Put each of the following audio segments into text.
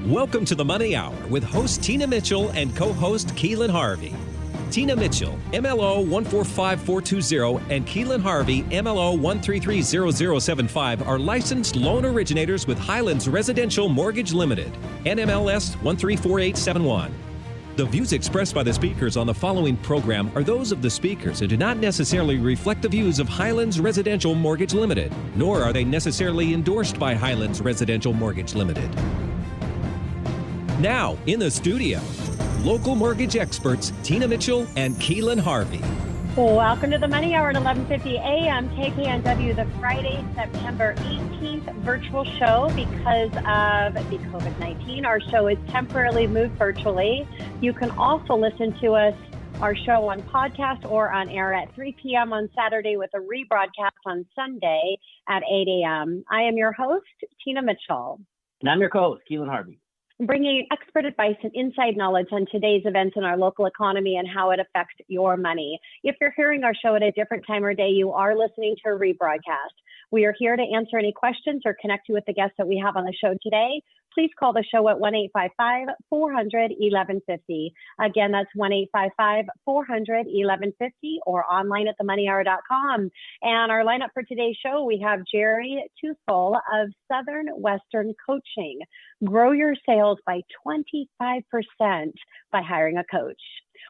Welcome to the Money Hour with host Tina Mitchell and co-host Keelan Harvey. Tina Mitchell, MLO 145420, and Keelan Harvey, MLO 1330075, are licensed loan originators with Highlands Residential Mortgage Limited, NMLS 134871. The views expressed by the speakers on the following program are those of the speakers and do not necessarily reflect the views of Highlands Residential Mortgage Limited, nor are they necessarily endorsed by Highlands Residential Mortgage Limited. Now, in the studio, local mortgage experts Tina Mitchell and Keelan Harvey. Welcome to the Money Hour at 11:50 a.m. KKNW, the Friday, September 18th virtual show. Because of the COVID-19, our show is temporarily moved virtually. You can also listen to our show on podcast or on air at 3 p.m. on Saturday with a rebroadcast on Sunday at 8 a.m. I am your host, Tina Mitchell. And I'm your co-host, Keelan Harvey. Bringing expert advice and inside knowledge on today's events in our local economy and how it affects your money. If you're hearing our show at a different time or day, you are listening to a rebroadcast. We are here to answer any questions or connect you with the guests that we have on the show today. Please call the show at 1-855-400-1150. Again, that's 1-855-400-1150 or online at themoneyhour.com. And our lineup for today's show, we have Jerry Tusol of Southern Western Coaching. Grow your sales by 25% by hiring a coach.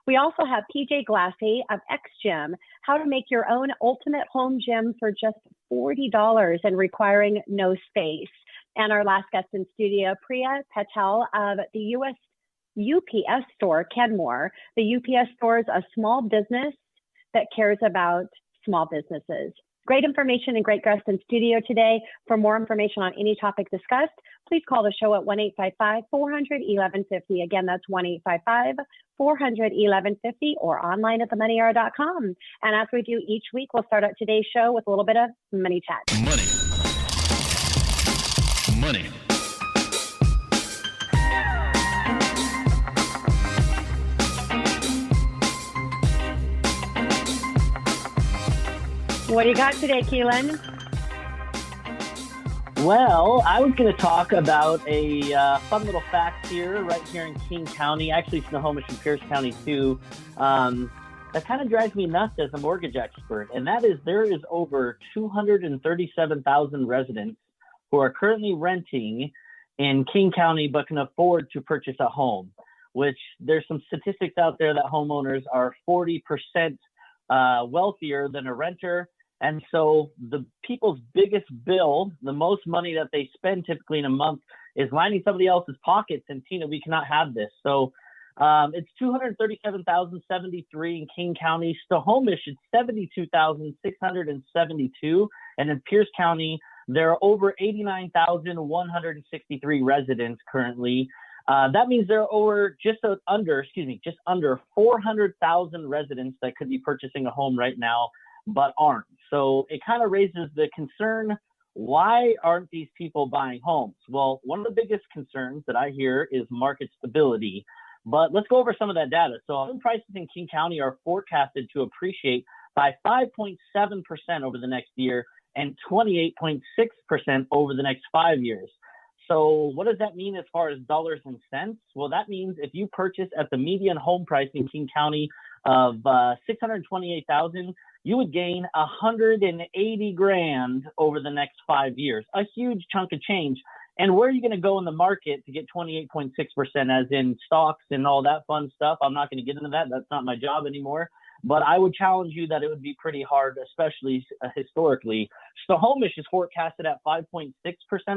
We also have PJ Glassy of X Gym, how to make your own ultimate home gym for just $40 and requiring no space. And our last guest in studio, Priya Patel of the UPS store, Kenmore. The UPS store is a small business that cares about small businesses. Great information and great guests in studio today. For more information on any topic discussed, please call the show at 1-855-400-1150. Again, that's 1-855-400-1150 or online at themoneyhour.com. And as we do each week, we'll start out today's show with a little bit of money chat. Money. What do you got today, Keelan? Well, I was going to talk about a fun little fact here, right here in King County, actually Snohomish and Pierce County too, that kind of drives me nuts as a mortgage expert. And that is there is over 237,000 residents who are currently renting in King County but can afford to purchase a home, which there's some statistics out there that homeowners are 40% wealthier than a renter. And so the people's biggest bill, the most money that they spend typically in a month, is lining somebody else's pockets. And Tina, we cannot have this. So it's 237,073 in King County. Snohomish, it's 72,672. And in Pierce County, there are over 89,163 residents currently. That means there are over just under 400,000 residents that could be purchasing a home right now, but aren't. So it kind of raises the concern, why aren't these people buying homes? Well, one of the biggest concerns that I hear is market stability. But let's go over some of that data. So home prices in King County are forecasted to appreciate by 5.7% over the next year and 28.6% over the next 5 years. So what does that mean as far as dollars and cents? Well, that means if you purchase at the median home price in King County of $628,000, you would gain $180,000 over the next 5 years, a huge chunk of change. And where are you going to go in the market to get 28.6%, as in stocks and all that fun stuff? I'm not going to get into that. That's not my job anymore. But I would challenge you that it would be pretty hard, especially historically. Snohomish is forecasted at 5.6%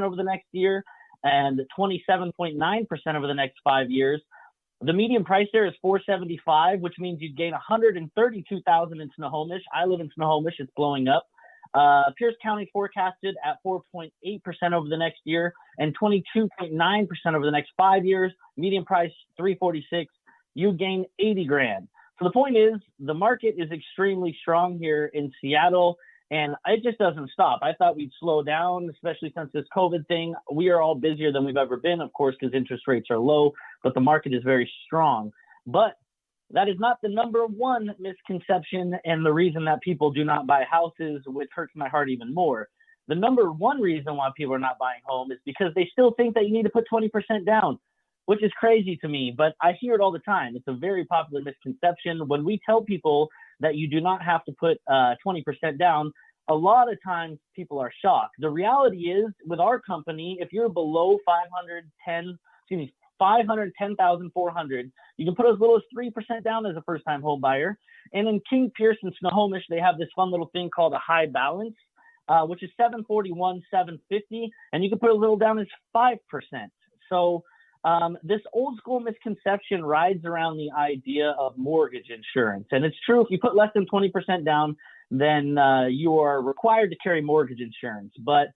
over the next year and 27.9% over the next 5 years. The median price there is $475,000, which means you'd gain $132,000 in Snohomish. I live in Snohomish; it's blowing up. Pierce County forecasted at 4.8% over the next year and 22.9% over the next 5 years. Median price $346,000. You gain $80,000. So the point is, the market is extremely strong here in Seattle, and it just doesn't stop. I thought we'd slow down, especially since this COVID thing. We are all busier than we've ever been, of course, because interest rates are low, but the market is very strong. But that is not the number one misconception and the reason that people do not buy houses, which hurts my heart even more. the number one reason why people are not buying home is because they still think that you need to put 20% down, which is crazy to me, but I hear it all the time. It's a very popular misconception. When we tell people that you do not have to put 20% down, a lot of times people are shocked. The reality is, with our company, if you're below 510,400, you can put as little as 3% down as a first-time home buyer. And in King Pearson Snohomish, they have this fun little thing called a high balance, which is 750, and you can put as little down as 5%. So this old school misconception rides around the idea of mortgage insurance. And it's true, if you put less than 20% down, then you are required to carry mortgage insurance. But,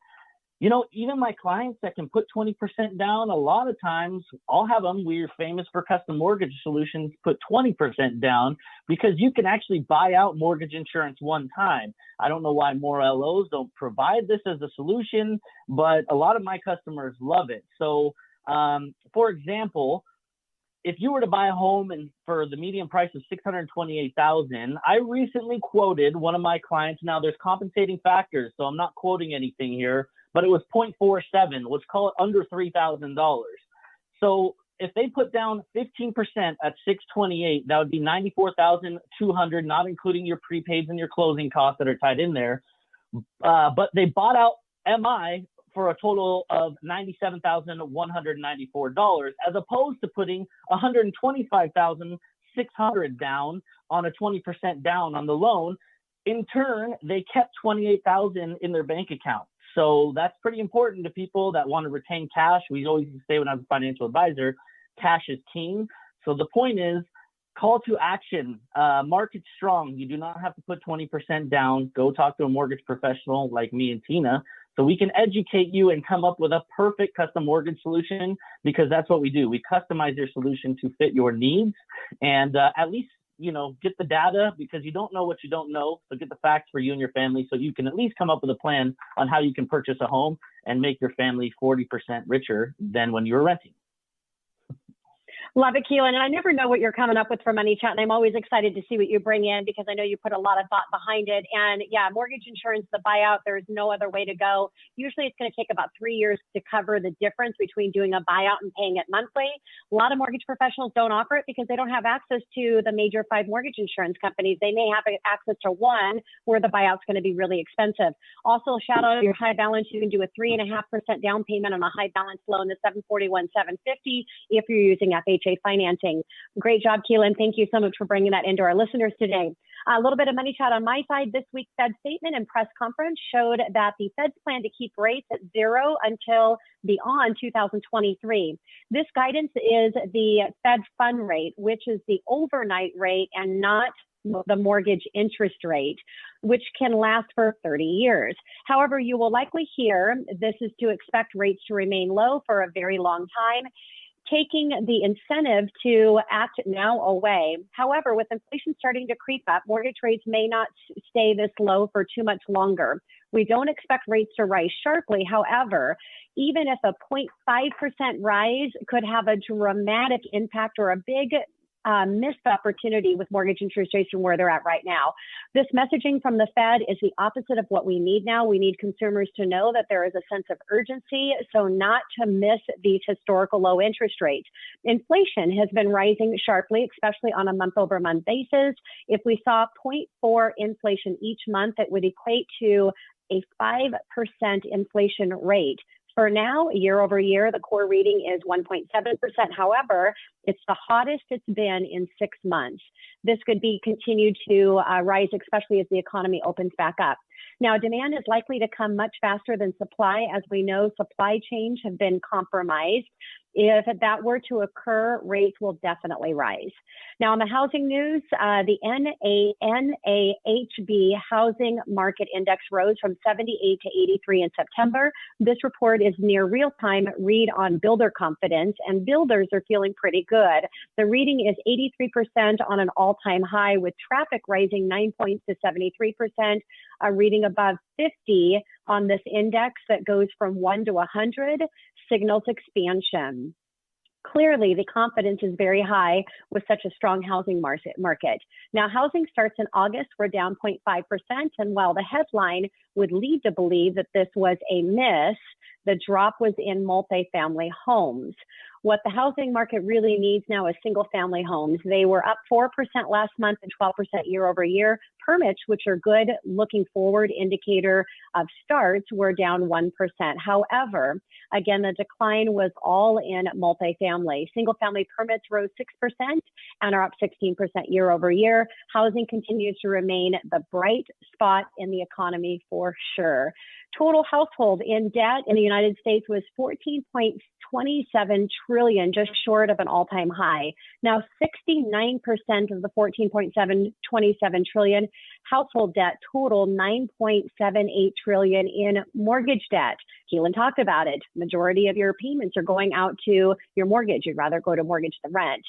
you know, even my clients that can put 20% down, a lot of times I'll have them, we're famous for Custom Mortgage Solutions, put 20% down because you can actually buy out mortgage insurance one time. I don't know why more LOs don't provide this as a solution, but a lot of my customers love it. So, for example, if you were to buy a home and for the median price of $628,000, I recently quoted one of my clients. Now there's compensating factors, so I'm not quoting anything here, but it was 0.47. Let's call it under $3,000. So if they put down 15% at $628,000, that would be $94,200, not including your prepaids and your closing costs that are tied in there. But they bought out MI for a total of $97,194, as opposed to putting $125,600 down on a 20% down on the loan. In turn, they kept $28,000 in their bank account. So that's pretty important to people that want to retain cash. We always say when I was a financial advisor, cash is king. So the point is, call to action, market strong. You do not have to put 20% down. Go talk to a mortgage professional like me and Tina, so we can educate you and come up with a perfect custom mortgage solution, because that's what we do. We customize your solution to fit your needs, and at least, you know, get the data, because you don't know what you don't know. So get the facts for you and your family, so you can at least come up with a plan on how you can purchase a home and make your family 40% richer than when you were renting. Love it, Keelan. And I never know what you're coming up with for Money Chat, and I'm always excited to see what you bring in, because I know you put a lot of thought behind it. And yeah, mortgage insurance, the buyout, there's no other way to go. Usually it's going to take about 3 years to cover the difference between doing a buyout and paying it monthly. A lot of mortgage professionals don't offer it because they don't have access to the major 5 mortgage insurance companies. They may have access to one where the buyout's going to be really expensive. Also, shout out to your high balance. You can do a 3.5% down payment on a high balance loan, the $741,750 if you're using FHA financing. Great job, Keelan. Thank you so much for bringing that into our listeners today. A little bit of Money Chat on my side. This week's Fed statement and press conference showed that the Fed's plan to keep rates at 0 until beyond 2023. This guidance is the Fed fund rate, which is the overnight rate and not the mortgage interest rate, which can last for 30 years. However, you will likely hear this is to expect rates to remain low for a very long time, taking the incentive to act now away. However, with inflation starting to creep up, mortgage rates may not stay this low for too much longer. We don't expect rates to rise sharply. However, even if a 0.5% rise could have a dramatic impact or a big missed opportunity with mortgage interest rates from where they're at right now. This messaging from the Fed is the opposite of what we need now. We need consumers to know that there is a sense of urgency, so not to miss these historical low interest rates. Inflation has been rising sharply, especially on a month-over-month basis. If we saw 0.4 inflation each month, it would equate to a 5% inflation rate. For now, year over year, the core reading is 1.7%. However, it's the hottest it's been in 6 months. This could be continued to rise, especially as the economy opens back up. Now, demand is likely to come much faster than supply. As we know, supply chains have been compromised. If that were to occur, rates will definitely rise. Now, on the housing news, the NAHB Housing Market Index rose from 78 to 83 in September. This report is near real-time read on builder confidence, and builders are feeling pretty good. The reading is 83% on an all-time high, with traffic rising 9 points to 73%, a reading above 50 on this index that goes from 1 to 100 signals expansion. Clearly, the confidence is very high with such a strong housing market. Now, housing starts in August were down 0.5%, and while the headline would lead to believe that this was a miss. The drop was in multifamily homes. What the housing market really needs now is single family homes. They were up 4% last month and 12% year over year. Permits, which are good looking forward indicator of starts, were down 1%. However, again, the decline was all in multifamily. Single family permits rose 6% and are up 16% year over year. Housing continues to remain the bright spot in the economy for sure. Total household in debt in the United States was 14.27 trillion, just short of an all-time high. Now, 69% of the 14.727 trillion household debt total 9.78 trillion in mortgage debt. Keelan talked about it. Majority of your payments are going out to your mortgage. You'd rather go to mortgage than rent,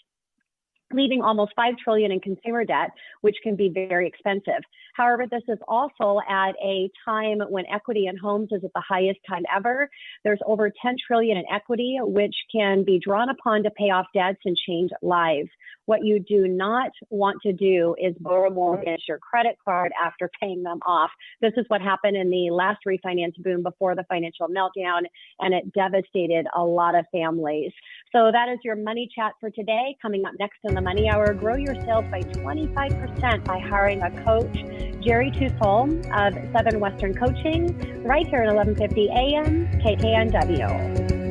leaving almost 5 trillion in consumer debt, which can be very expensive. However, this is also at a time when equity in homes is at the highest time ever. There's over 10 trillion in equity, which can be drawn upon to pay off debts and change lives. What you do not want to do is borrow mortgage your credit card after paying them off. This is what happened in the last refinance boom before the financial meltdown, and it devastated a lot of families. So that is your money chat for today. Coming up next in the Money Hour, grow your sales by 25% by hiring a coach. Jerry Tusol of Southern Western Coaching, right here at 1150 AM, KKNW.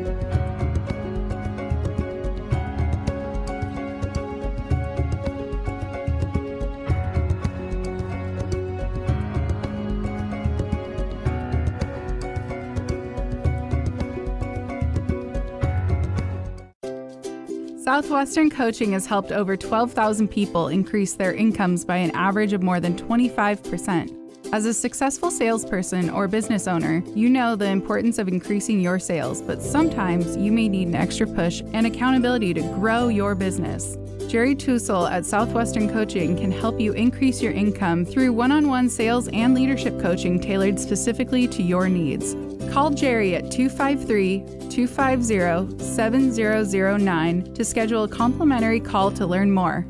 Southwestern Coaching has helped over 12,000 people increase their incomes by an average of more than 25%. As a successful salesperson or business owner, you know the importance of increasing your sales, but sometimes you may need an extra push and accountability to grow your business. Jerry Tusol at Southwestern Coaching can help you increase your income through one-on-one sales and leadership coaching tailored specifically to your needs. Call Jerry at 253-250-7009 to schedule a complimentary call to learn more.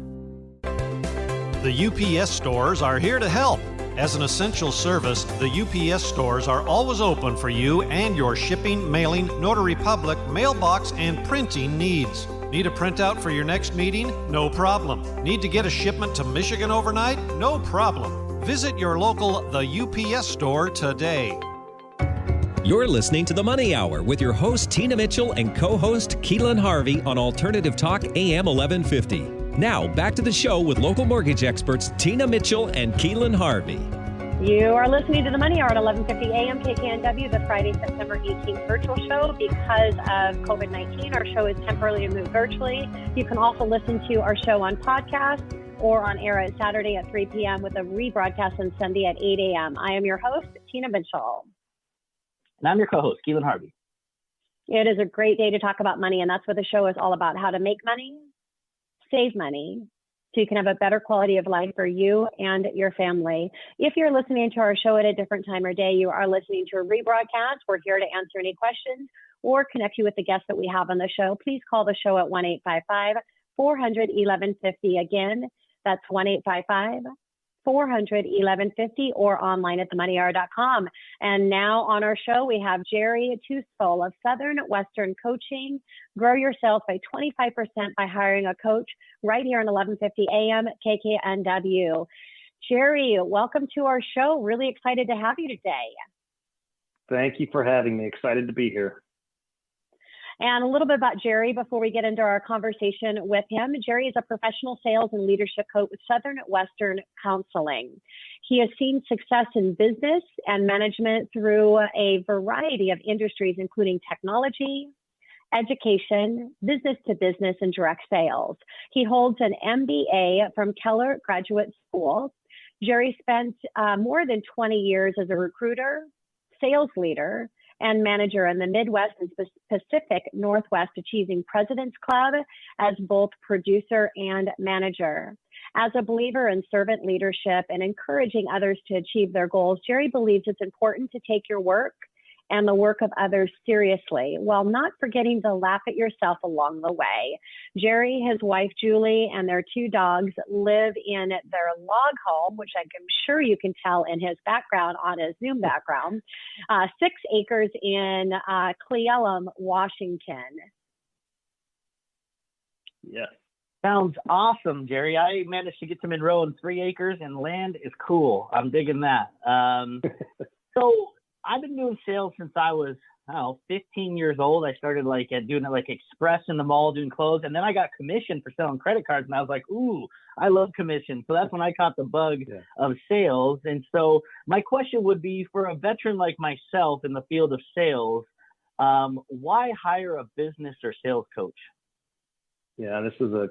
The UPS stores are here to help. As an essential service, the UPS stores are always open for you and your shipping, mailing, notary public, mailbox, and printing needs. Need a printout for your next meeting? No problem. Need to get a shipment to Michigan overnight? No problem. Visit your local The UPS store today. You're listening to The Money Hour with your host, Tina Mitchell, and co-host, Keelan Harvey on Alternative Talk AM 1150. Now, back to the show with local mortgage experts, Tina Mitchell and Keelan Harvey. You are listening to The Money Hour at 1150 AM KKNW, the Friday, September 18th virtual show. Because of COVID-19, our show is temporarily moved virtually. You can also listen to our show on podcast or on air at Saturday at 3 p.m. with a rebroadcast on Sunday at 8 a.m. I am your host, Tina Mitchell. And I'm your co-host, Keelan Harvey. It is a great day to talk about money, and that's what the show is all about: how to make money, save money, so you can have a better quality of life for you and your family. If you're listening to our show at a different time or day, you are listening to a rebroadcast. We're here to answer any questions or connect you with the guests that we have on the show. Please call the show at 1-855-400-1150. Again, that's 1-855-400-1150 or online at themoneyhour.com. And now on our show, we have Jerry Tusol of Southern Western Coaching. Grow your sales by 25% by hiring a coach, right here on 1150 AM KKNW. Jerry, welcome to our show. Really excited to have you today. Thank you for having me. Excited to be here. And a little bit about Jerry before we get into our conversation with him. Jerry is a professional sales and leadership coach with Southern Western Counseling. He has seen success in business and management through a variety of industries, including technology, education, business to business, and direct sales. He holds an MBA from Keller Graduate School. Jerry spent more than 20 years as a recruiter, sales leader, and manager in the Midwest and Pacific Northwest, achieving President's Club as both producer and manager. As a believer in servant leadership and encouraging others to achieve their goals, Jerry believes it's important to take your work and the work of others seriously, while not forgetting to laugh at yourself along the way. Jerry, his wife Julie, and their 2 dogs live in their log home, which I'm sure you can tell in his background on his Zoom background, 6 acres in Cle Elum, Washington. Yeah. Sounds awesome, Jerry. I managed to get to Monroe in 3 acres, and land is cool. I'm digging that. So I've been doing sales since I was, 15 years old. I started doing it like express in the mall, doing clothes, and then I got commission for selling credit cards, and I was like, ooh, I love commission. So that's when I caught the bug of sales. And so my question would be, for a veteran like myself in the field of sales, why hire a business or sales coach? Yeah, this is a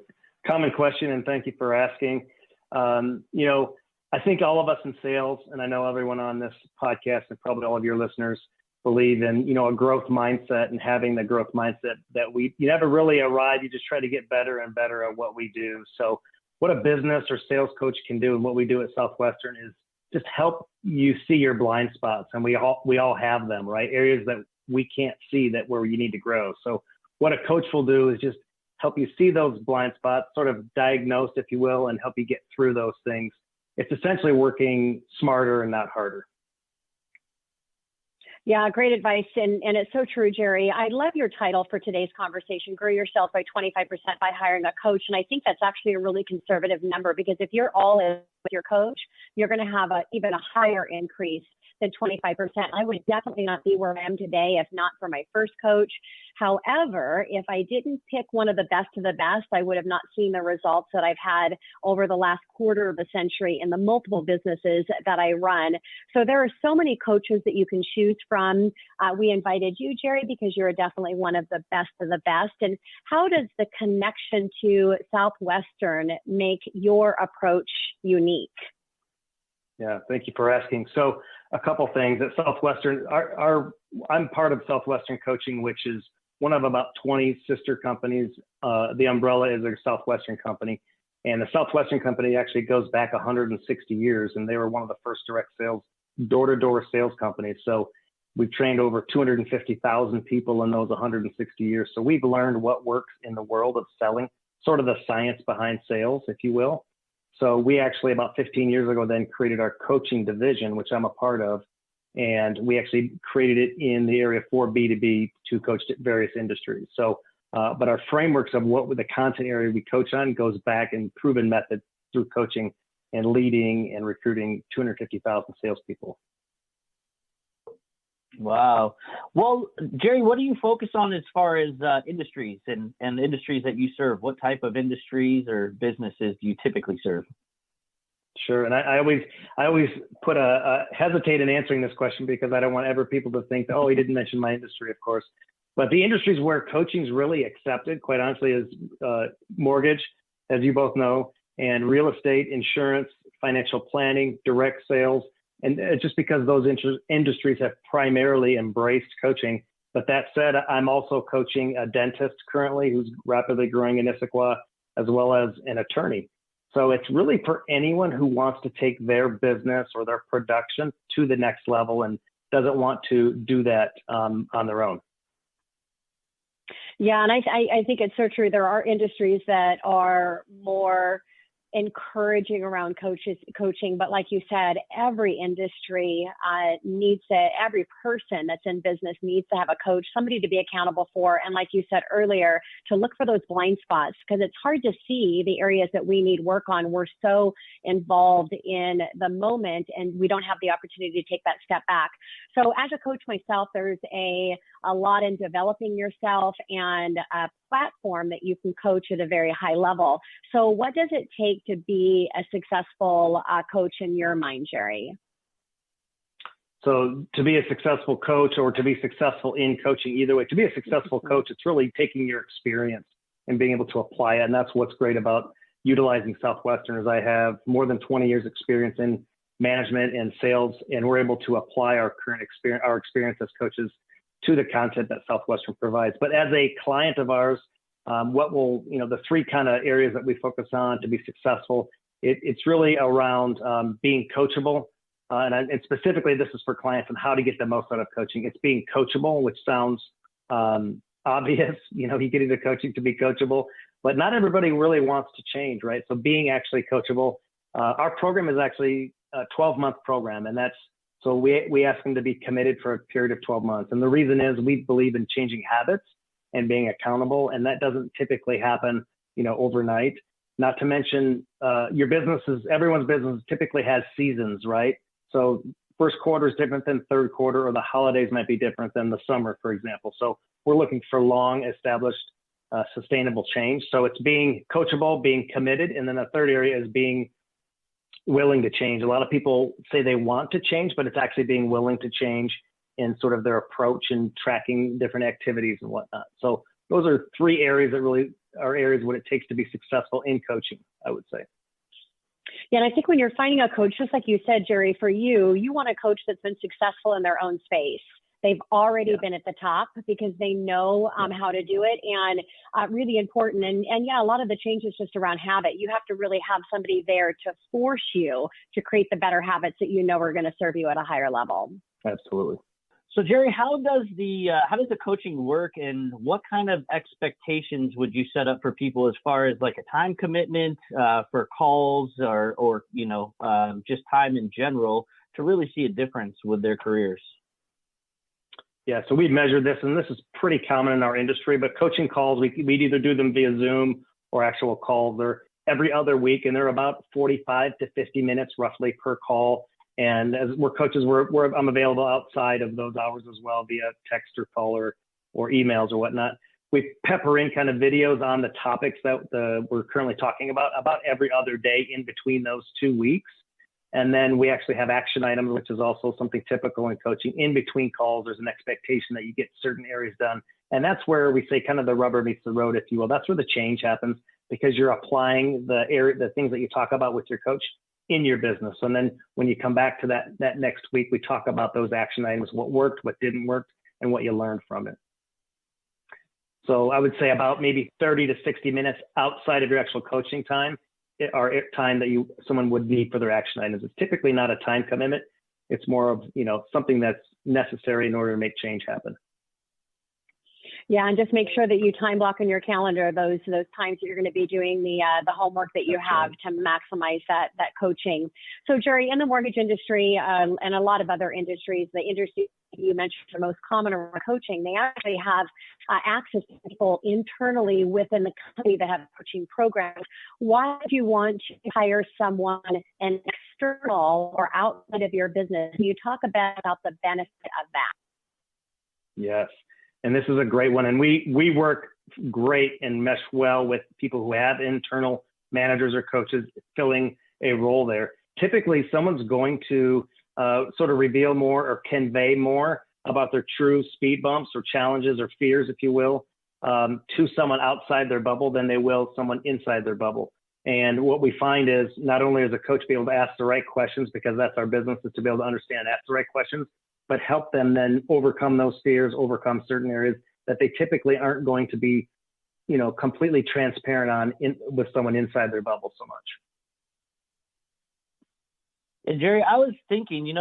common question, and thank you for asking. I think all of us in sales, and I know everyone on this podcast and probably all of your listeners, believe in, a growth mindset, and having the growth mindset that you never really arrive. You just try to get better and better at what we do. So what a business or sales coach can do, and what we do at Southwestern, is just help you see your blind spots. And we all have them, right? Areas that we can't see where you need to grow. So what a coach will do is just help you see those blind spots, sort of diagnose, if you will, and help you get through those things. It's essentially working smarter and not harder. Yeah, great advice. And it's so true, Jerry. I love your title for today's conversation, Grow Yourself by 25% by Hiring a Coach. And I think that's actually a really conservative number, because if you're all in with your coach, you're going to have even a higher increase than 25%. I would definitely not be where I am today if not for my first coach. However, if I didn't pick one of the best of the best, I would have not seen the results that I've had over the last quarter of a century in the multiple businesses that I run. So there are so many coaches that you can choose from. We invited you, Jerry, because you're definitely one of the best of the best. And how does the connection to Southwestern make your approach unique? Yeah, thank you for asking. So a couple things at Southwestern. I'm part of Southwestern Coaching, which is one of about 20 sister companies. The umbrella is a Southwestern company, and the Southwestern company actually goes back 160 years, and they were one of the first direct sales, door-to-door sales companies. So we've trained over 250,000 people in those 160 years. So we've learned what works in the world of selling, sort of the science behind sales, if you will. So we actually, about 15 years ago, then created our coaching division, which I'm a part of. And we actually created it in the area for B2B to coach at various industries. So, but our frameworks of what the content area we coach on goes back in proven methods through coaching and leading and recruiting 250,000 salespeople. Wow. Well, Jerry, what do you focus on as far as industries and the industries that you serve? What type of industries or businesses do you typically serve? Sure. And I always put hesitate in answering this question, because I don't want ever people to think that, oh, he didn't mention my industry, of course. But the industries where coaching is really accepted, quite honestly, is mortgage, as you both know, and real estate, insurance, financial planning, direct sales. And just because those industries have primarily embraced coaching. But that said, I'm also coaching a dentist currently who's rapidly growing in Issaquah, as well as an attorney. So it's really for anyone who wants to take their business or their production to the next level and doesn't want to do that on their own. Yeah, and I think it's so true. There are industries that are more encouraging around coaching, but like you said, every industry needs to, every person that's in business needs to have a coach, somebody to be accountable for. And like you said earlier, to look for those blind spots, because it's hard to see the areas that we need work on. We're so involved in the moment and we don't have the opportunity to take that step back. So as a coach myself, there's a lot in developing yourself and a platform that you can coach at a very high level. So what does it take to be a successful coach in your mind, Jerry? So to be a successful coach, or to be successful in coaching, either way, to be a successful coach, it's really taking your experience and being able to apply it. And that's what's great about utilizing Southwestern, is I have more than 20 years experience in management and sales, and we're able to apply our current experience, our experience as coaches, to the content that Southwestern provides. But as a client of ours, the three kind of areas that we focus on to be successful, it's really around being coachable, and specifically this is for clients and how to get the most out of coaching. It's being coachable, which sounds obvious. You get into coaching to be coachable, but not everybody really wants to change, right? So being actually coachable. Our program is actually a 12-month program, and so we ask them to be committed for a period of 12 months. And the reason is we believe in changing habits and being accountable, and that doesn't typically happen, overnight. Not to mention everyone's business typically has seasons, right? So first quarter is different than third quarter, or the holidays might be different than the summer, for example. So we're looking for long established, sustainable change. So it's being coachable, being committed. And then the third area is being willing to change. A lot of people say they want to change, but it's actually being willing to change in sort of their approach and tracking different activities and whatnot. So those are three areas that really are areas what it takes to be successful in coaching, I would say. Yeah, and I think when you're finding a coach, just like you said, Jerry, for you want a coach that's been successful in their own space. They've already been at the top because they know how to do it, and really important. And yeah, a lot of the change is just around habit. You have to really have somebody there to force you to create the better habits that are going to serve you at a higher level. Absolutely. So Jerry, how does the coaching work, and what kind of expectations would you set up for people as far as like a time commitment for calls or just time in general to really see a difference with their careers? Yeah, so we measure this, and this is pretty common in our industry, but coaching calls, we'd either do them via Zoom or actual calls. They're every other week, and they're about 45 to 50 minutes roughly per call. And as we're coaches, I'm available outside of those hours as well via text or call or emails or whatnot. We pepper in kind of videos on the topics that we're currently talking about every other day in between those 2 weeks. And then we actually have action items, which is also something typical in coaching. In between calls, there's an expectation that you get certain areas done. And that's where we say kind of the rubber meets the road, if you will. That's where the change happens, because you're applying the things that you talk about with your coach in your business. And then when you come back to that next week, we talk about those action items, what worked, what didn't work, and what you learned from it. So I would say about maybe 30 to 60 minutes outside of your actual coaching time, or time that someone would need for their action items. It's typically not a time commitment. It's more of, something that's necessary in order to make change happen. Yeah, and just make sure that you time block on your calendar those times that you're going to be doing the homework that you have to maximize that coaching. So Jerry, in the mortgage industry and a lot of other industries, the industry you mentioned the most common around coaching, they actually have access to people internally within the company that have coaching programs. Why do you want to hire someone an external or outside of your business? Can you talk about the benefit of that? Yes. And this is a great one. And we work great and mesh well with people who have internal managers or coaches filling a role there. Typically, someone's going to sort of reveal more or convey more about their true speed bumps or challenges or fears, if you will, to someone outside their bubble than they will someone inside their bubble. And what we find is not only is a coach be able to ask the right questions, because that's our business, is to be able to understand, ask the right questions, but help them then overcome those fears, overcome certain areas that they typically aren't going to be, completely transparent on with someone inside their bubble so much. And Jerry, I was thinking,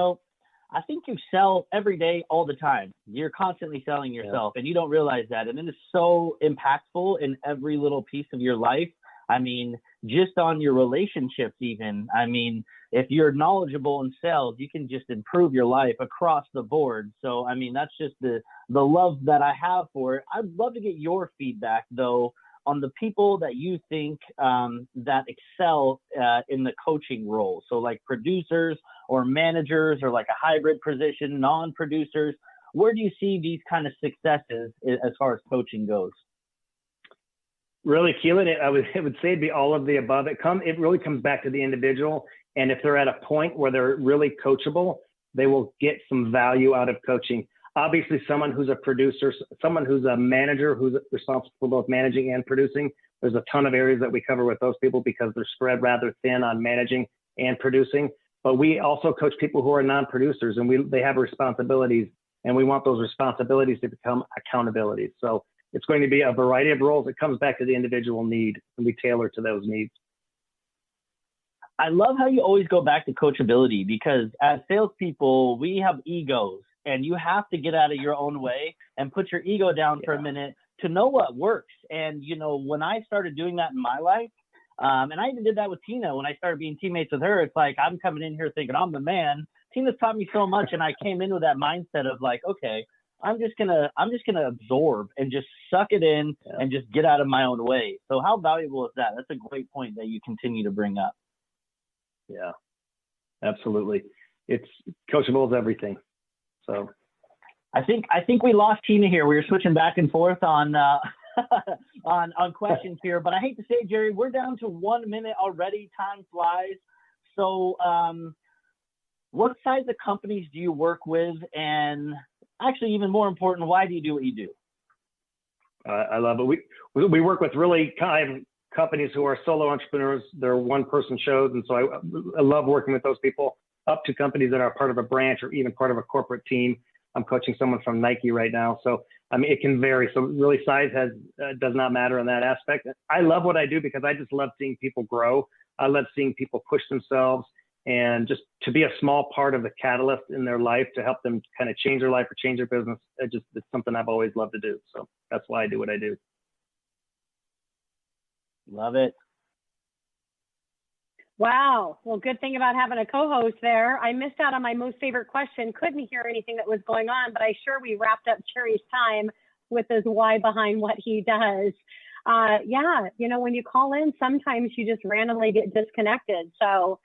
I think you sell every day, all the time. You're constantly selling yourself, and you don't realize that. And it is so impactful in every little piece of your life. I mean, just on your relationships even. I mean, if you're knowledgeable in sales, you can just improve your life across the board. So, I mean, that's just the love that I have for it. I'd love to get your feedback, though, on the people that you think that excel in the coaching role. So like producers or managers, or like a hybrid position, non-producers. Where do you see these kind of successes as far as coaching goes? Really, Keelan, I would say it'd be all of the above. It really comes back to the individual. And if they're at a point where they're really coachable, they will get some value out of coaching. Obviously, someone who's a producer, someone who's a manager, who's responsible for both managing and producing, there's a ton of areas that we cover with those people because they're spread rather thin on managing and producing. But we also coach people who are non-producers, and they have responsibilities, and we want those responsibilities to become accountabilities. So it's going to be a variety of roles. It comes back to the individual need, and we tailor to those needs. I love how you always go back to coachability, because as salespeople, we have egos, and you have to get out of your own way and put your ego down for a minute to know what works. And, when I started doing that in my life, and I even did that with Tina when I started being teammates with her, it's like, I'm coming in here thinking I'm the man. Tina's taught me so much, and I came in with that mindset of like, okay, I'm just gonna absorb and just suck it in and just get out of my own way. So how valuable is that? That's a great point that you continue to bring up. Yeah, absolutely. It's coachable is everything. So I think we lost Tina here. We were switching back and forth on on questions here, but I hate to say, Jerry, we're down to 1 minute already. Time flies. So what size of companies do you work with? And actually, even more important, why do you do what you do? I love it. We work with really kind of companies who are solo entrepreneurs. They're one-person shows, and so I love working with those people, up to companies that are part of a branch or even part of a corporate team. I'm coaching someone from Nike right now, so I mean it can vary. So really, size does not matter in that aspect. I love what I do because I just love seeing people grow. I love seeing people push themselves, and just to be a small part of the catalyst in their life to help them kind of change their life or change their business. It's something I've always loved to do. So that's why I do what I do. Love it. Wow. Well, good thing about having a co-host there. I missed out on my most favorite question. Couldn't hear anything that was going on, but we wrapped up Jerry's time with his why behind what he does. When you call in, sometimes you just randomly get disconnected. So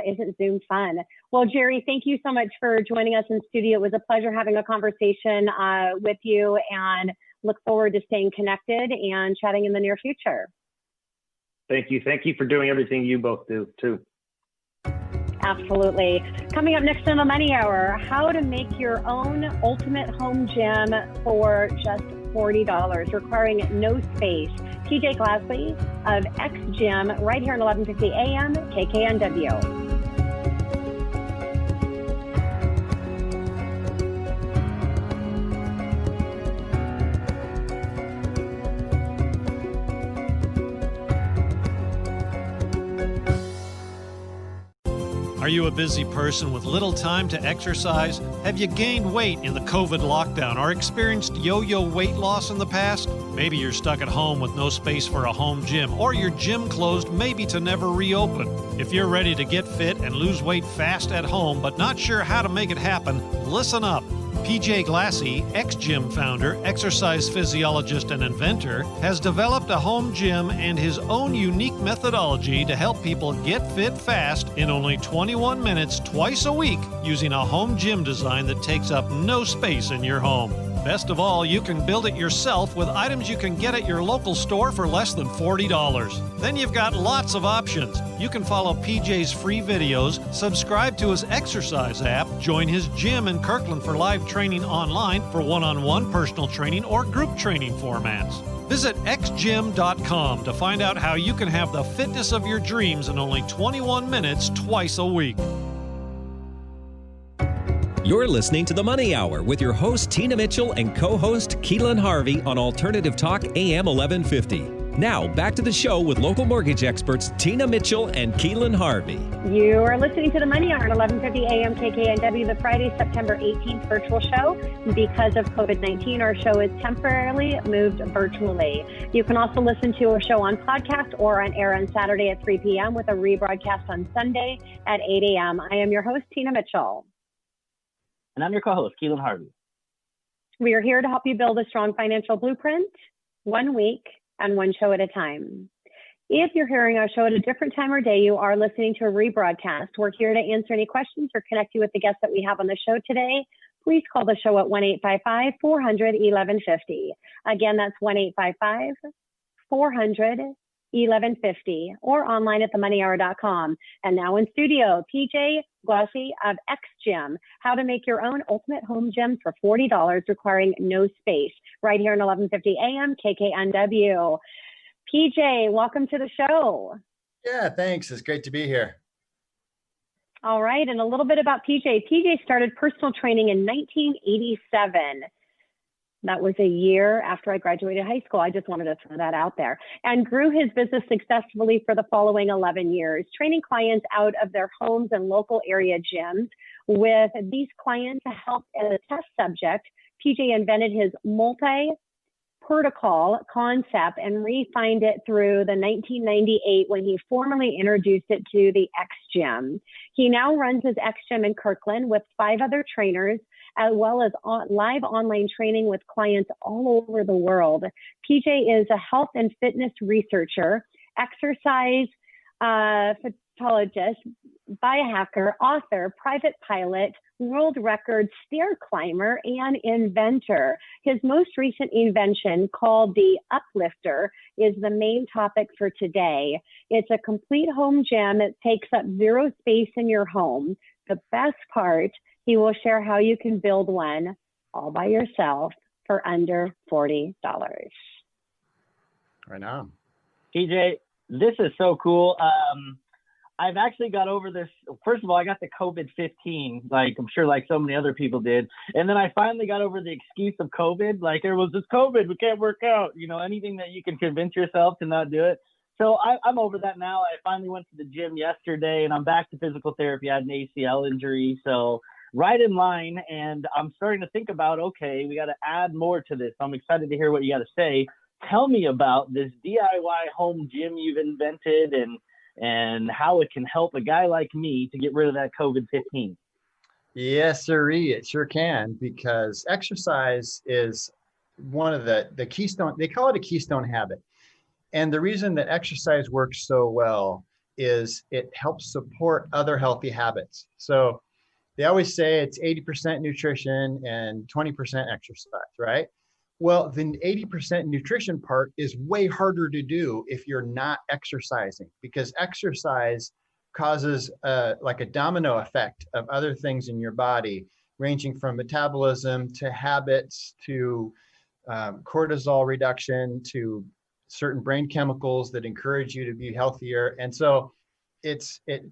isn't Zoom fun? Well, Jerry, thank you so much for joining us in studio. It was a pleasure having a conversation with you, and look forward to staying connected and chatting in the near future. Thank you. Thank you for doing everything you both do too. Absolutely. Coming up next on the Money Hour, how to make your own ultimate home gym for just $40, requiring no space. PJ Glassley of X Gym, right here on 1150 AM KKNW. Are you a busy person with little time to exercise? Have you gained weight in the COVID lockdown or experienced yo-yo weight loss in the past? Maybe you're stuck at home with no space for a home gym, or your gym closed maybe to never reopen. If you're ready to get fit and lose weight fast at home but not sure how to make it happen, listen up. PJ Glassie, X-Gym founder, exercise physiologist, and inventor, has developed a home gym and his own unique methodology to help people get fit fast in only 21 minutes twice a week using a home gym design that takes up no space in your home. Best of all, you can build it yourself with items you can get at your local store for less than $40. Then you've got lots of options. You can follow PJ's free videos, subscribe to his exercise app, join his gym in Kirkland for live training online for one-on-one personal training or group training formats. Visit xgym.com to find out how you can have the fitness of your dreams in only 21 minutes twice a week. You're listening to The Money Hour with your host, Tina Mitchell, and co-host, Keelan Harvey on Alternative Talk AM 1150. Now, back to the show with local mortgage experts, Tina Mitchell and Keelan Harvey. You are listening to The Money Hour at 1150 AM KKNW, the Friday, September 18th virtual show. Because of COVID-19, our show is temporarily moved virtually. You can also listen to our show on podcast or on air on Saturday at 3 p.m. with a rebroadcast on Sunday at 8 a.m. I am your host, Tina Mitchell. And I'm your co-host, Keelan Harvey. We are here to help you build a strong financial blueprint, 1 week and one show at a time. If you're hearing our show at a different time or day, you are listening to a rebroadcast. We're here to answer any questions or connect you with the guests that we have on the show today. Please call the show at 1-855-400-1150. Again, that's 1-855-400-1150, or online at themoneyhour.com. And now in studio, PJ Glassie of X Gym, how to make your own ultimate home gym for $40, requiring no space, right here on 1150 AM KKNW. PJ, welcome to the show. Yeah, thanks. It's great to be here. All right, and a little bit about PJ. PJ started personal training in 1987. That was a year after I graduated high school. I just wanted to throw that out there. And grew his business successfully for the following 11 years, training clients out of their homes and local area gyms. With these clients helped as a test subject, PJ invented his multi-protocol concept and refined it through the 1998 when he formally introduced it to the X Gym. He now runs his X Gym in Kirkland with 5 other trainers, as well as live online training with clients all over the world. PJ is a health and fitness researcher, exercise physiologist, biohacker, author, private pilot, world record stair climber, and inventor. His most recent invention, called the Uplifter, is the main topic for today. It's a complete home gym. It takes up 0 space in your home. The best part, he will share how you can build one all by yourself for under $40. Right on. TJ, this is so cool. I've actually got over this. First of all, I got the COVID-15, like I'm sure like so many other people did. And then I finally got over the excuse of COVID. Like, there was this COVID, we can't work out. You know, anything that you can convince yourself to not do it. So I'm over that now. I finally went to the gym yesterday and I'm back to physical therapy. I had an ACL injury. So right in line. And I'm starting to think about, okay, we got to add more to this. I'm excited to hear what you got to say. Tell me about this DIY home gym you've invented and how it can help a guy like me to get rid of that COVID-15. Yes, sirree, it sure can, because exercise is one of the keystone, they call it a keystone habit. And the reason that exercise works so well is it helps support other healthy habits. So they always say it's 80% nutrition and 20% exercise, right? Well, the 80% nutrition part is way harder to do if you're not exercising, because exercise causes like a domino effect of other things in your body, ranging from metabolism to habits to cortisol reduction to certain brain chemicals that encourage you to be healthier. And so it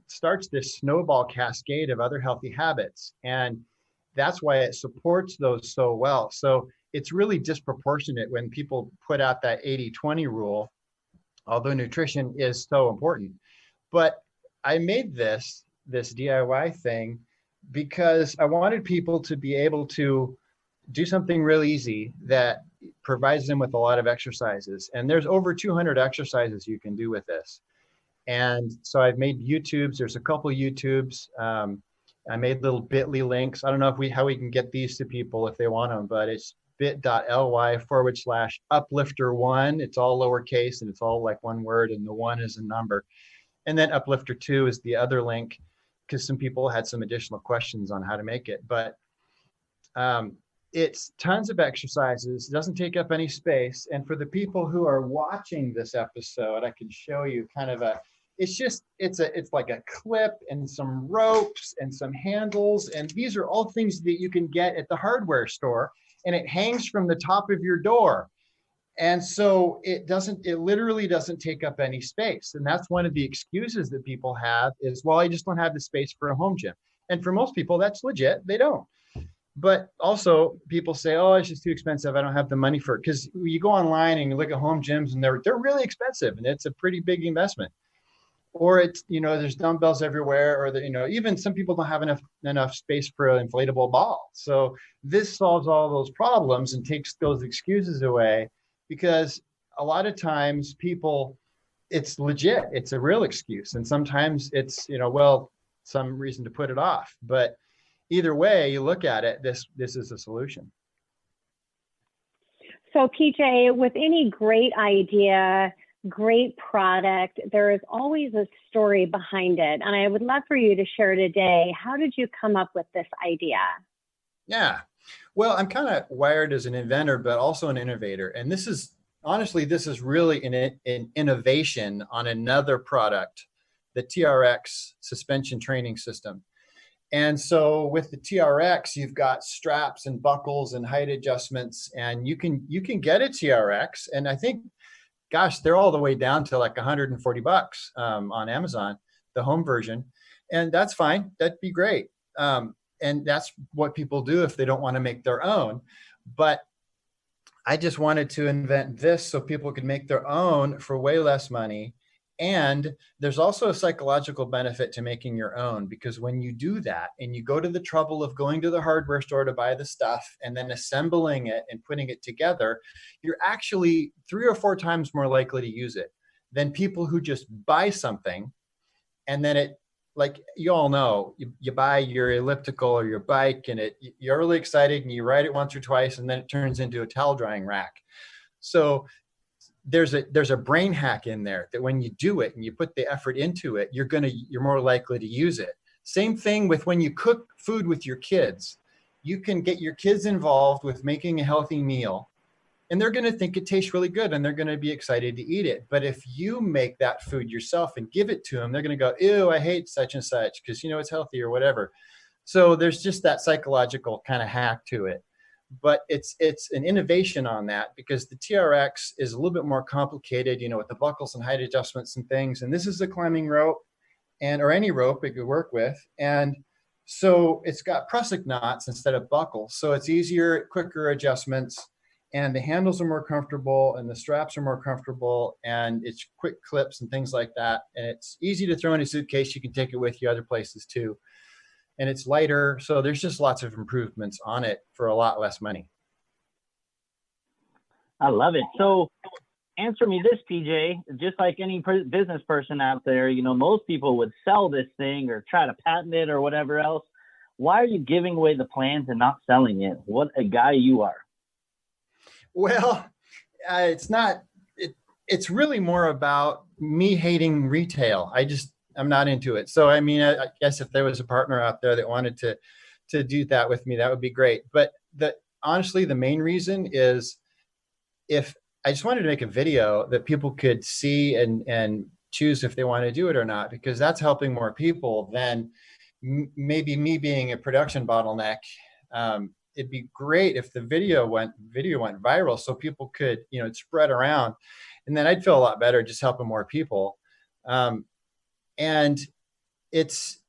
starts this snowball cascade of other healthy habits. And that's why it supports those so well. So it's really disproportionate when people put out that 80-20 rule, although nutrition is so important. But I made this DIY thing because I wanted people to be able to do something real easy that provides them with a lot of exercises. And there's over 200 exercises you can do with this. And so I've made YouTubes. There's a couple YouTubes. I made little bit.ly links. I don't know how we can get these to people if they want them, but it's bit.ly/uplifter1. It's all lowercase and it's all like one word, and the 1 is a number. And then uplifter2 is the other link, because some people had some additional questions on how to make it. But it's tons of exercises, doesn't take up any space. And for the people who are watching this episode, I can show you kind of it's like a clip and some ropes and some handles. And these are all things that you can get at the hardware store, and it hangs from the top of your door. And so it literally doesn't take up any space. And that's one of the excuses that people have is, well, I just don't have the space for a home gym. And for most people, that's legit. They don't. But also people say, oh, it's just too expensive. I don't have the money for it. Because you go online and you look at home gyms and they're really expensive, and it's a pretty big investment. Or it's, there's dumbbells everywhere, or even some people don't have enough space for an inflatable ball. So this solves all those problems and takes those excuses away, because a lot of times it's legit. It's a real excuse. And sometimes it's, some reason to put it off. But either way you look at it, this is a solution. So PJ, with any great idea, great product, there is always a story behind it. And I would love for you to share today, how did you come up with this idea? Yeah, well, I'm kind of wired as an inventor, but also an innovator. And this is really an innovation on another product, the TRX suspension training system. And so with the TRX, you've got straps and buckles and height adjustments, and you can get a TRX. And I think, gosh, they're all the way down to like $140 on Amazon, the home version. And that's fine. That'd be great. And that's what people do if they don't want to make their own. But I just wanted to invent this so people could make their own for way less money. And there's also a psychological benefit to making your own, because when you do that and you go to the trouble of going to the hardware store to buy the stuff and then assembling it and putting it together, you're actually 3 or 4 times more likely to use it than people who just buy something and then it, like you all know, you buy your elliptical or your bike and you're really excited and you ride it once or twice and then it turns into a towel drying rack. So there's a brain hack in there that when you do it and you put the effort into it, you're more likely to use it. Same thing with when you cook food with your kids. You can get your kids involved with making a healthy meal and they're going to think it tastes really good and they're going to be excited to eat it. But if you make that food yourself and give it to them, they're going to go, ew, I hate such and such because it's healthy or whatever. So there's just that psychological kind of hack to it. But it's an innovation on that because the TRX is a little bit more complicated, with the buckles and height adjustments and things. And this is a climbing rope or any rope it could work with. And so it's got prusik knots instead of buckles. So it's easier, quicker adjustments, and the handles are more comfortable and the straps are more comfortable and it's quick clips and things like that. And it's easy to throw in a suitcase. You can take it with you other places too. And it's lighter. So there's just lots of improvements on it for a lot less money. I love it. So answer me this, PJ, just like any business person out there, most people would sell this thing or try to patent it or whatever else. Why are you giving away the plans and not selling it? What a guy you are. Well, it's really more about me hating retail. I'm not into it. So, I guess if there was a partner out there that wanted to do that with me, that would be great. But honestly, the main reason is if I just wanted to make a video that people could see and choose if they want to do it or not, because that's helping more people than maybe me being a production bottleneck. It'd be great if the video went viral so people could, spread around, and then I'd feel a lot better just helping more people. And it's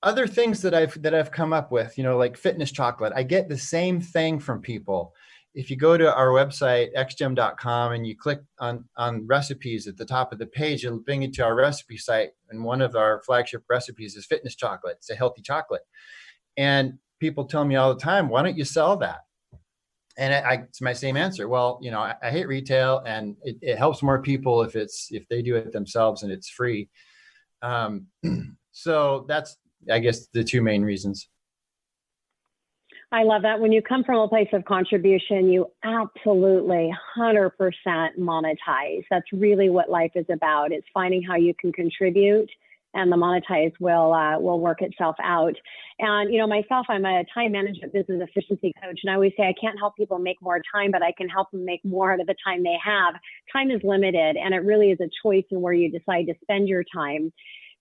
other things that I've come up with, like fitness chocolate. I get the same thing from people. If you go to our website, xgem.com, and you click on recipes at the top of the page, it'll bring you to our recipe site. And one of our flagship recipes is fitness chocolate. It's a healthy chocolate. And people tell me all the time, why don't you sell that? And it's my same answer. Well, I hate retail and it helps more people if they do it themselves and it's free. So that's, I guess, the 2 main reasons. I love that. When you come from a place of contribution, you absolutely 100% monetize. That's really what life is about. It's finding how you can contribute, and the monetize will work itself out. And, myself, I'm a time management business efficiency coach. And I always say I can't help people make more time, but I can help them make more out of the time they have. Time is limited, and it really is a choice in where you decide to spend your time.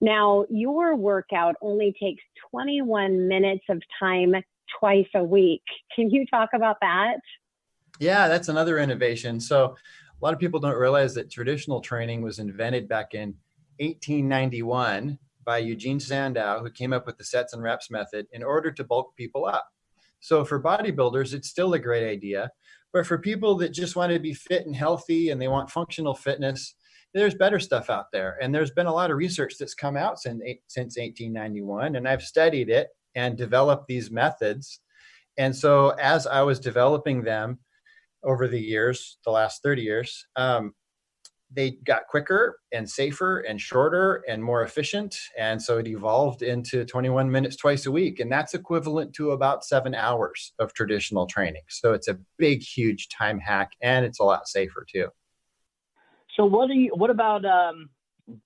Now, your workout only takes 21 minutes of time twice a week. Can you talk about that? Yeah, that's another innovation. So a lot of people don't realize that traditional training was invented back in 1891 by Eugene Sandow, who came up with the sets and reps method in order to bulk people up. So for bodybuilders, it's still a great idea. But for people that just want to be fit and healthy and they want functional fitness, there's better stuff out there. And there's been a lot of research that's come out since 1891, and I've studied it and developed these methods. And so as I was developing them over the years, the last 30 years, they got quicker and safer and shorter and more efficient. And so it evolved into 21 minutes twice a week. And that's equivalent to about 7 hours of traditional training. So it's a big, huge time hack, and it's a lot safer too. So what about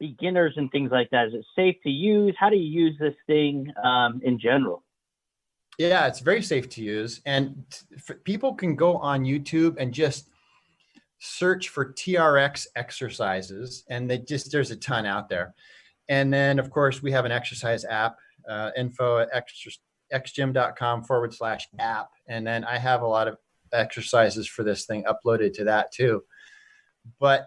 beginners and things like that? Is it safe to use? How do you use this thing in general? Yeah, it's very safe to use. And people can go on YouTube and just search for TRX exercises, and there's a ton out there. And then, of course, we have an exercise app, info at xgem.com/app. And then I have a lot of exercises for this thing uploaded to that too. But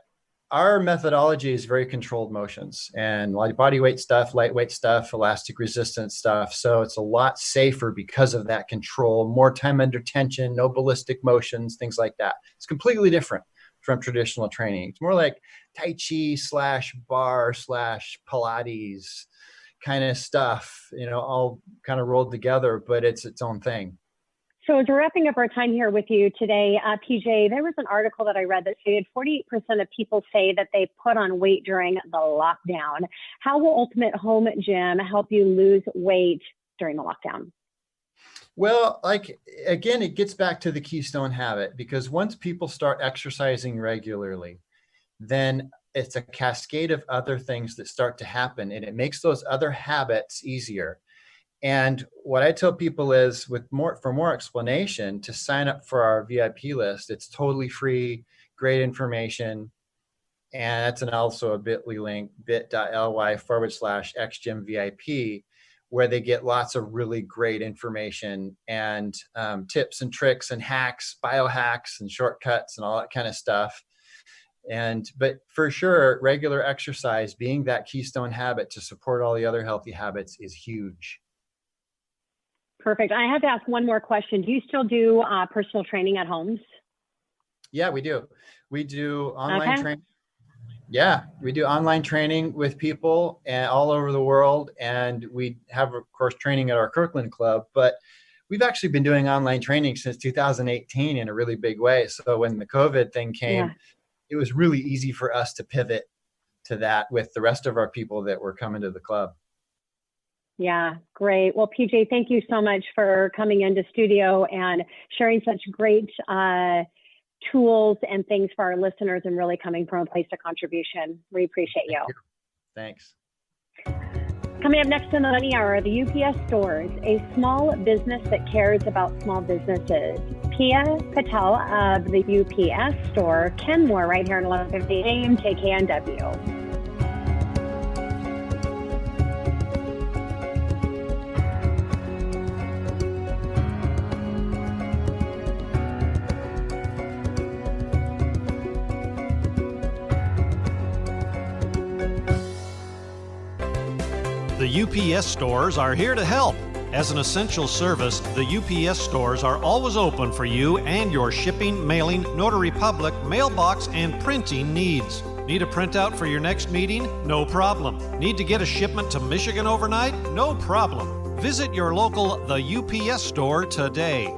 our methodology is very controlled motions and like body weight stuff, lightweight stuff, elastic resistance stuff. So it's a lot safer because of that control, more time under tension, no ballistic motions, things like that. It's completely different from traditional training. It's more like Tai Chi / bar / Pilates kind of stuff, all kind of rolled together, but it's its own thing. So as we're wrapping up our time here with you today, PJ, there was an article that I read that stated 48% of people say that they put on weight during the lockdown. How will Ultimate Home Gym help you lose weight during the lockdown? Well, again, it gets back to the keystone habit, because once people start exercising regularly, then it's a cascade of other things that start to happen, and it makes those other habits easier. And what I tell people is, for more explanation, to sign up for our VIP list. It's totally free, great information. And that's also a bit.ly link, bit.ly/XGymVIP, where they get lots of really great information and tips and tricks and hacks, biohacks and shortcuts and all that kind of stuff. But for sure, regular exercise being that keystone habit to support all the other healthy habits is huge. Perfect. I have to ask one more question. Do you still do personal training at homes? Yeah, we do. We do online training. Yeah, we do online training with people all over the world. And we have, of course, training at our Kirkland Club. But we've actually been doing online training since 2018 in a really big way. So when the COVID thing came, it was really easy for us to pivot to that with the rest of our people that were coming to the club. Yeah, great. Well, PJ, thank you so much for coming into studio and sharing such great tools and things for our listeners, and really coming from a place of contribution. We appreciate you. Thanks. Coming up next in the Money Hour, the UPS Stores, a small business that cares about small businesses. Priya Patel of the UPS Store, Kenmore, right here at 1150 AM KKNW. The UPS stores are here to help. As an essential service, the UPS stores are always open for you and your shipping, mailing, notary public, mailbox, and printing needs. Need a printout for your next meeting? No problem. Need to get a shipment to Michigan overnight? No problem. Visit your local The UPS Store today.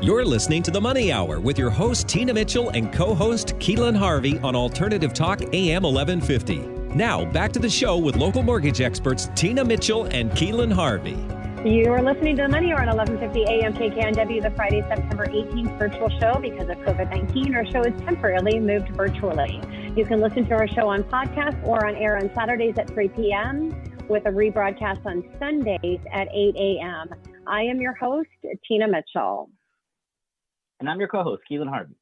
You're listening to The Money Hour with your host, Tina Mitchell, and co-host Keelan Harvey on Alternative Talk AM 1150. Now, back to the show with local mortgage experts Tina Mitchell and Keelan Harvey. You are listening to The Money Hour on 1150 AM KKNW, the Friday, September 18th virtual show. Because of COVID-19, our show is temporarily moved virtually. You can listen to our show on podcast or on air on Saturdays at 3 p.m. with a rebroadcast on Sundays at 8 a.m. I am your host, Tina Mitchell. And I'm your co-host, Keelan Harvey.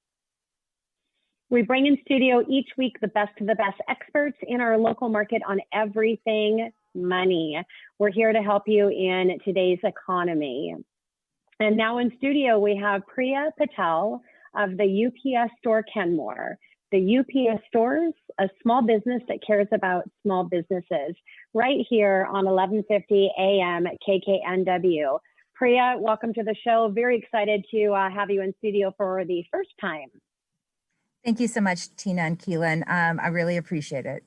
We bring in studio each week the best of the best experts in our local market on everything money. We're here to help you in today's economy. And now in studio, we have Priya Patel of the UPS Store Kenmore. The UPS Stores, a small business that cares about small businesses, right here on 1150 AM KKNW. Priya, welcome to the show. Very excited to have you in studio for the first time. Thank you so much, Tina and Keelan. I really appreciate it.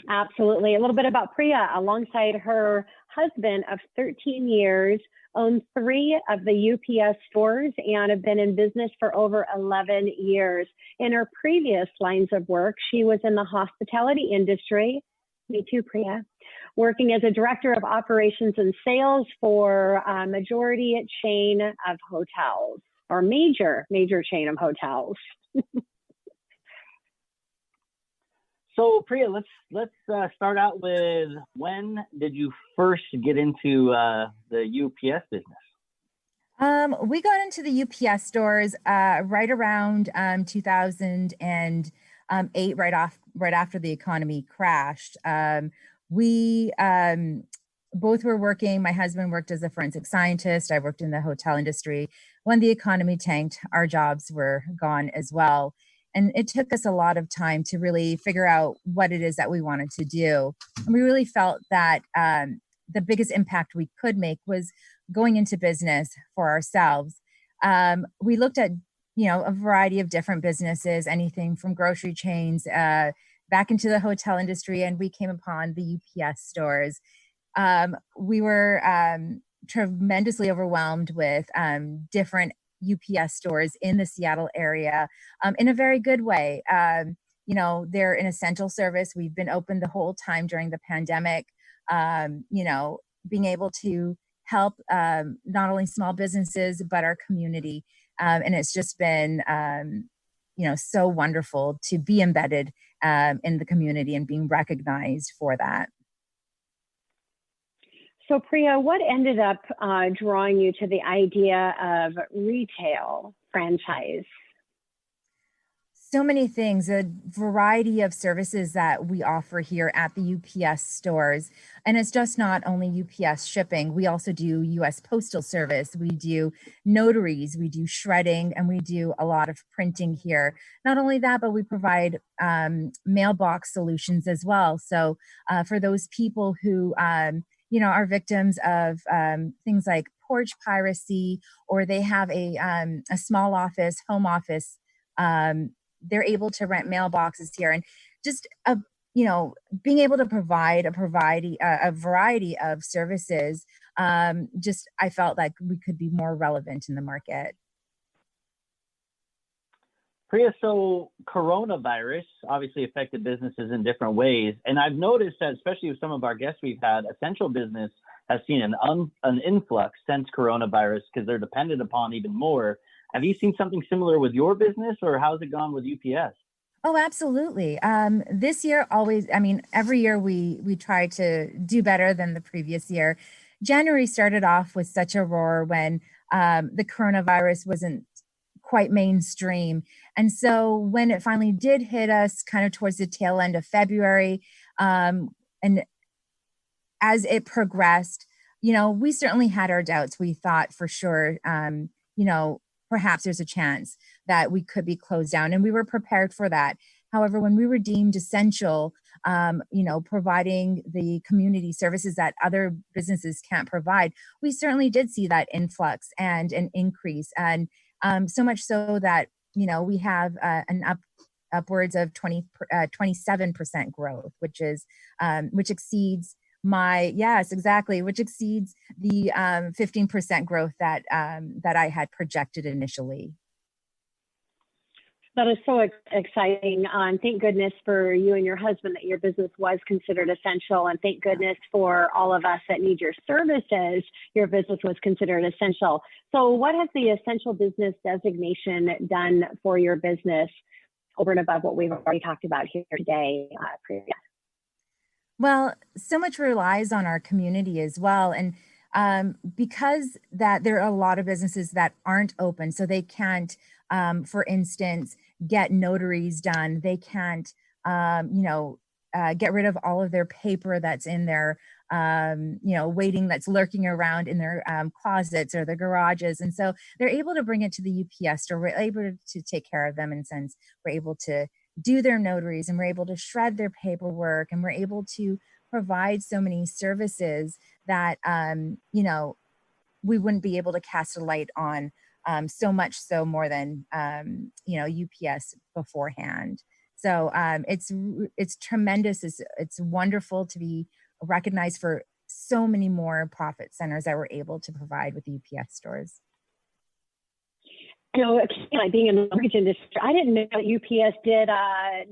Absolutely. A little bit about Priya. Alongside her husband of 13 years, owns 3 of the UPS stores and have been in business for over 11 years. In her previous lines of work, she was in the hospitality industry. Me too, Priya. Working as a director of operations and sales for a majority chain of hotels, or major chain of hotels. So Priya, let's start out with, when did you first get into the UPS business? We got into the UPS stores right around 2008, right after the economy crashed. We both were working. My husband worked as a forensic scientist. I worked in the hotel industry. When the economy tanked, our jobs were gone as well. And it took us a lot of time to really figure out what it is that we wanted to do. And we really felt that the biggest impact we could make was going into business for ourselves. We looked at, a variety of different businesses, anything from grocery chains, back into the hotel industry, and we came upon the UPS stores. We were tremendously overwhelmed with different UPS stores in the Seattle area in a very good way. They're an essential service. We've been open the whole time during the pandemic, being able to help not only small businesses, but our community. And it's just been, so wonderful to be embedded in the community and being recognized for that. So Priya, what ended up drawing you to the idea of retail franchise? So many things, a variety of services that we offer here at the UPS stores. And it's just not only UPS shipping. We also do US Postal Service. We do notaries, we do shredding, and we do a lot of printing here. Not only that, but we provide mailbox solutions as well. So for those people who, are victims of things like porch piracy, or they have a small office, home office, they're able to rent mailboxes here, and just being able to provide a variety of services. I felt like we could be more relevant in the market. Priya, so coronavirus obviously affected businesses in different ways, and I've noticed that, especially with some of our guests we've had, essential business has seen an influx since coronavirus because they're dependent upon even more. Have you seen something similar with your business, or how's it gone with UPS? Oh, absolutely. This year, every year we try to do better than the previous year. January started off with such a roar when the coronavirus wasn't quite mainstream. And so when it finally did hit us kind of towards the tail end of February, and as it progressed, we certainly had our doubts. We thought for sure, perhaps there's a chance that we could be closed down, and we were prepared for that. However, when we were deemed essential, providing the community services that other businesses can't provide, we certainly did see that influx and an increase. And so much so that, we have upwards of 27% growth, which exceeds which exceeds the 15% growth that I had projected initially. That is so exciting. And thank goodness for you and your husband that your business was considered essential. And thank goodness for all of us that need your services, your business was considered essential. So what has the essential business designation done for your business over and above what we've already talked about here today, Priya? Well, so much relies on our community as well. And because that there are a lot of businesses that aren't open, so they can't, for instance, get notaries done. They can't, get rid of all of their paper that's in their, waiting, that's lurking around in their closets or their garages. And so they're able to bring it to the UPS store. We're able to take care of them, in a sense. We're able to do their notaries, and we're able to shred their paperwork, and we're able to provide so many services that, we wouldn't be able to cast a light on, so much so more than, UPS beforehand. So it's tremendous. It's wonderful to be recognized for so many more profit centers that we're able to provide with the UPS stores. Being in the mortgage industry, I didn't know that UPS did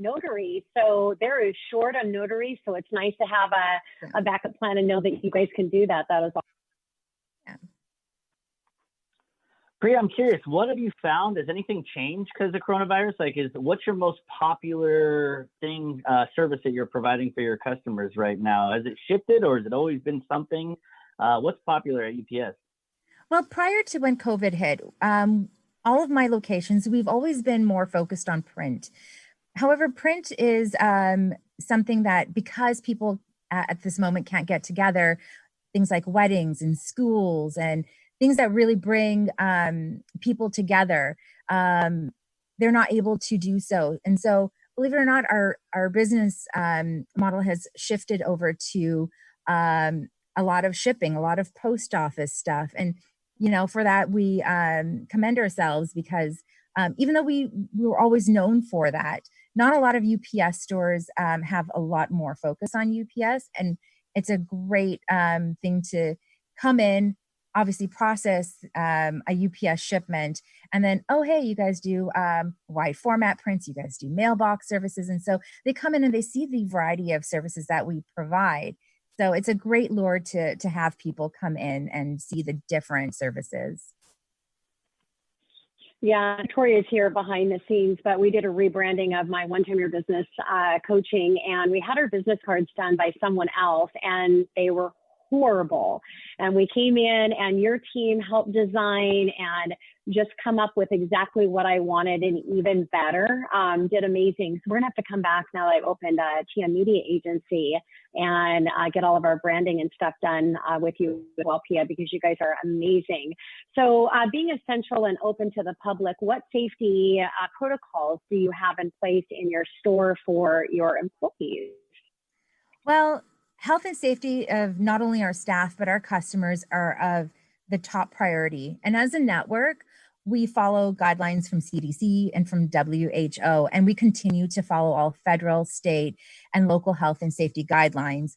notary. So there is short on notary. So it's nice to have a backup plan and know that you guys can do that. That is awesome. Yeah. Priya, I'm curious, what have you found? Has anything changed because of coronavirus? What's your most popular service that you're providing for your customers right now? Has it shifted, or has it always been something? What's popular at UPS? Well, prior to when COVID hit, all of my locations, we've always been more focused on print. However, print is something that, because people at this moment can't get together, things like weddings and schools and things that really bring people together, they're not able to do so. And so, believe it or not, our business model has shifted over to a lot of shipping, a lot of post office stuff. And, for that, we commend ourselves because even though we were always known for that, not a lot of UPS stores have a lot more focus on UPS. And it's a great thing to come in, obviously process a UPS shipment, and then, oh, hey, you guys do wide format prints, you guys do mailbox services. And so they come in and they see the variety of services that we provide. So it's a great lure to have people come in and see the different services. Yeah, Victoria's here behind the scenes, but we did a rebranding of my One Time Your Business coaching, and we had our business cards done by someone else, and they were horrible. And we came in and your team helped design and just come up with exactly what I wanted and even better. Did amazing. So we're gonna have to come back now that I've opened a TM Media Agency and get all of our branding and stuff done with you as well, Pia, because you guys are amazing. So being essential and open to the public, what safety protocols do you have in place in your store for your employees? Well, health and safety of not only our staff, but our customers are of the top priority. And as a network, we follow guidelines from CDC and from WHO, and we continue to follow all federal, state, and local health and safety guidelines.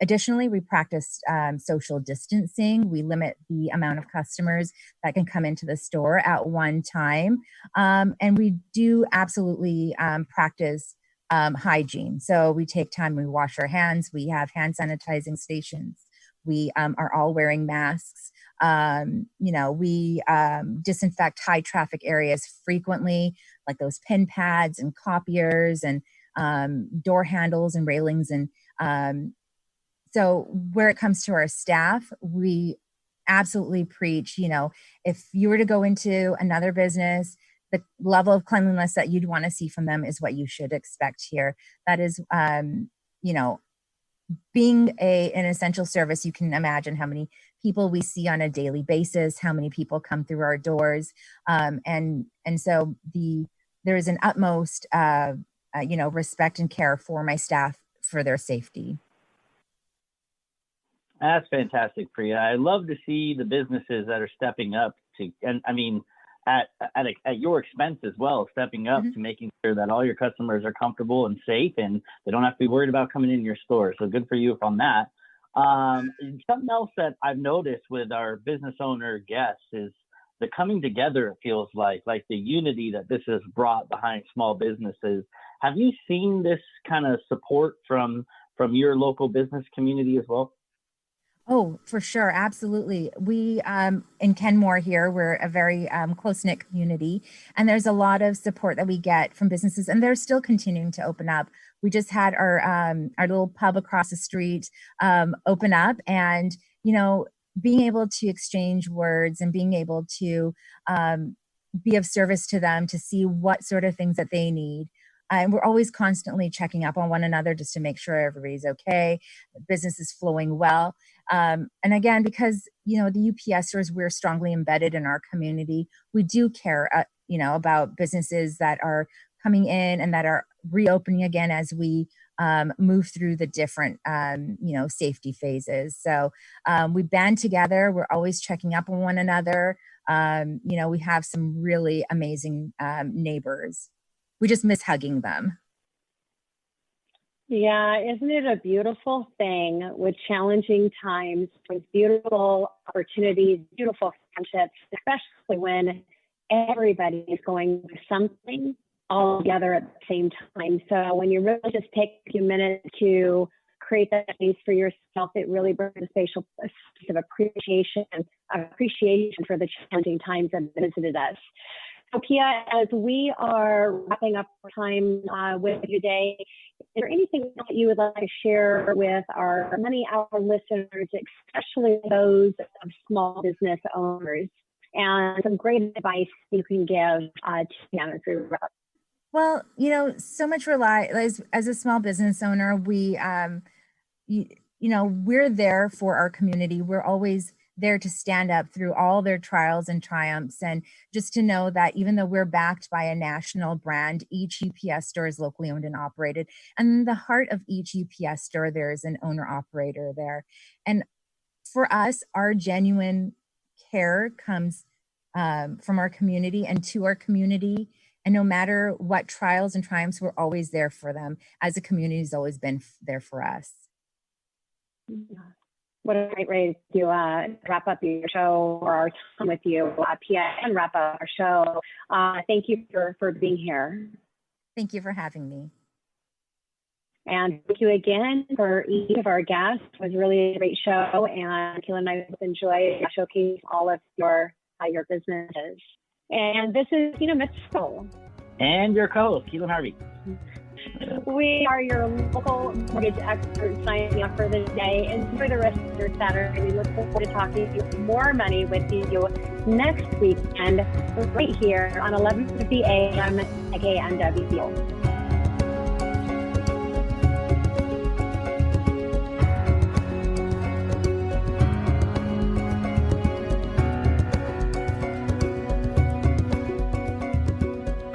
Additionally, we practice social distancing. We limit the amount of customers that can come into the store at one time. And we do absolutely practice hygiene. So we take time, we wash our hands, we have hand sanitizing stations. We are all wearing masks. We disinfect high traffic areas frequently, like those pin pads and copiers and door handles and railings. And so where it comes to our staff, we absolutely preach, if you were to go into another business, the level of cleanliness that you'd want to see from them is what you should expect here. That is, being an essential service, you can imagine how many people we see on a daily basis, how many people come through our doors. And so there is an utmost, respect and care for my staff for their safety. That's fantastic, Priya. I love to see the businesses that are stepping up at your expense as well, stepping up to making sure that all your customers are comfortable and safe and they don't have to be worried about coming in your store. So good for you on that. Something else that I've noticed with our business owner guests is the coming together, it feels like the unity that this has brought behind small businesses. Have you seen this kind of support from your local business community as well? Oh, for sure. Absolutely. We in Kenmore here, we're a very close-knit community, and there's a lot of support that we get from businesses, and they're still continuing to open up. We just had our little pub across the street open up, and, being able to exchange words and being able to be of service to them to see what sort of things that they need. And we're always constantly checking up on one another just to make sure everybody's okay, the business is flowing well. And again, because, the UPSers, we're strongly embedded in our community. We do care, about businesses that are coming in and that are reopening again as we move through the different, safety phases. So we band together. We're always checking up on one another. We have some really amazing neighbors. We just miss hugging them. Yeah, isn't it a beautiful thing with challenging times, with beautiful opportunities, beautiful friendships, especially when everybody is going through something all together at the same time. So when you really just take a few minutes to create that space for yourself, it really brings a space of appreciation for the challenging times that visited us. So Pia, as we are wrapping up our time with you today, is there anything that you would like to share with our many hour listeners, especially those of small business owners, and some great advice you can give to them as we wrap up? Well, so much as a small business owner, we, we're there for our community. We're always there to stand up through all their trials and triumphs. And just to know that even though we're backed by a national brand, each UPS store is locally owned and operated. And in the heart of each UPS store, there is an owner operator there. And for us, our genuine care comes from our community and to our community. And no matter what trials and triumphs, we're always there for them, as a community has always been there for us. What a great way to wrap up your show, or our time with you, Pia, and wrap up our show. Thank you for being here. Thank you for having me. And thank you again for each of our guests. It was really a great show, and Keelan and I both enjoyed showcasing all of your businesses. And this is Tina Mitchell. And your co-host, Keelan Harvey. We are your local mortgage experts signing off for the day. Enjoy the rest of your Saturday. We look forward to talking more money with you next weekend right here on 1150 AM KNW.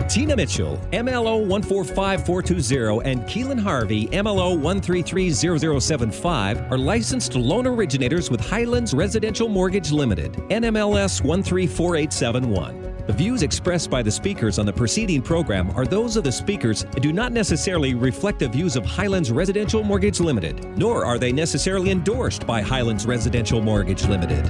Tina Mitchell, MLO 145420, and Keelan Harvey, MLO 1330075, are licensed loan originators with Highlands Residential Mortgage Limited, NMLS 134871. The views expressed by the speakers on the preceding program are those of the speakers and do not necessarily reflect the views of Highlands Residential Mortgage Limited, nor are they necessarily endorsed by Highlands Residential Mortgage Limited.